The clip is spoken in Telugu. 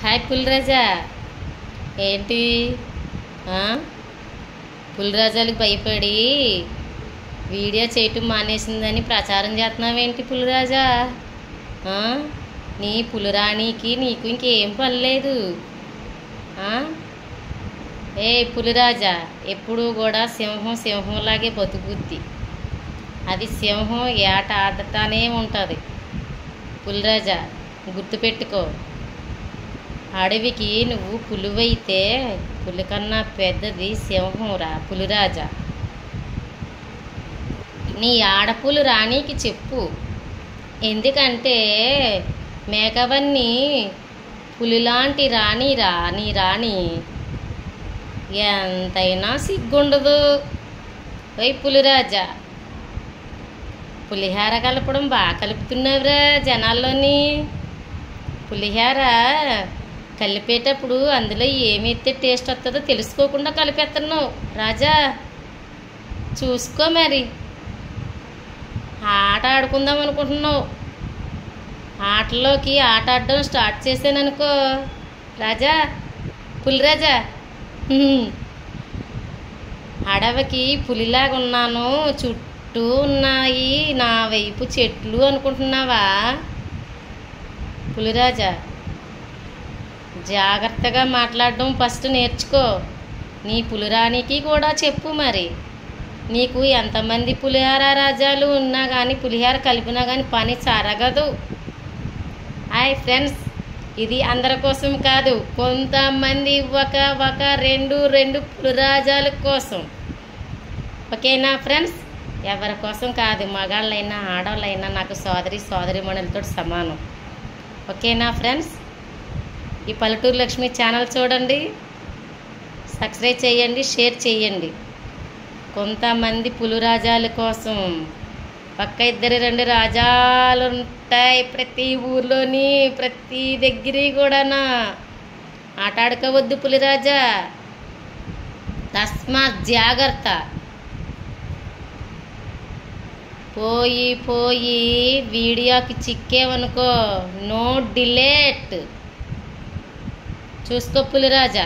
హాయ్ పులిరాజా. ఏంటి పులిరాజాలకు భయపడి వీడియో చేయటం మానేసిందని ప్రచారం చేస్తున్నావేంటి పులిరాజా? నీ పులిరాణికి నీకు ఇంకేం పని లేదు. ఏ పులిరాజా, ఎప్పుడూ కూడా సింహంలాగే బతుకుద్ది. అది సింహం ఏట ఆడతానే ఉంటుంది. పులిరాజా గుర్తుపెట్టుకో, అడవికి నువ్వు పులివైతే పులి కన్నా పెద్దది సింహంరా పులిరాజా. నీ ఆడపులి రాణికి చెప్పు, ఎందుకంటే మేకవన్నీ పులిలాంటి రాణిరా నీ రాణి. ఎంతైనా సిగ్గుండదు. ఓయ్ పులిరాజా, పులిహార కలపడం బాగా కలుపుతున్నావురా జనాల్లోని. పులిహార కలిపేటప్పుడు అందులో ఏమైతే టేస్ట్ వస్తుందో తెలుసుకోకుండా కలిపేస్తున్నావు రాజా. చూసుకో మరి. ఆట ఆడుకుందాం అనుకుంటున్నావు. ఆటలోకి ఆట ఆడడం స్టార్ట్ చేశాననుకో రాజా, పులిరాజా. అడవికి పులిలాగా ఉన్నాను, చుట్టూ ఉన్నాయి నా వైపు చెట్లు అనుకుంటున్నావా పులిరాజా? జాగ్రత్తగా మాట్లాడడం ఫస్ట్ నేర్చుకో. నీ పులిరానికి కూడా చెప్పు మరి. నీకు ఎంతమంది పులిహార రాజాలు ఉన్నా కానీ పులిహార కలిపినా కానీ పని సారగదు. హాయ్ ఫ్రెండ్స్, ఇది అందరి కోసం కాదు, కొంతమంది ఒక రెండు పులిరాజాల కోసం. ఓకేనా ఫ్రెండ్స్? ఎవరి కోసం కాదు, మగాళ్ళైనా ఆడవాళ్ళైనా నాకు సోదరిమణులతో సమానం. ఓకేనా ఫ్రెండ్స్? ఈ పల్లెటూరు లక్ష్మి ఛానల్ చూడండి, సబ్స్క్రైబ్ చేయండి, షేర్ చేయండి. కొంతమంది పులిరాజాల కోసం. పక్క 2 రాజాలు ఉంటాయి ప్రతి ఊర్లోని, ప్రతి దగ్గర కూడా. ఆటాడుకోవద్దు పులిరాజా, తస్మాత్ జాగ్రత్త. పోయి వీడియోకి చిక్కేవనుకో, నో డిలేట్. చూసుకో పులిరాజా.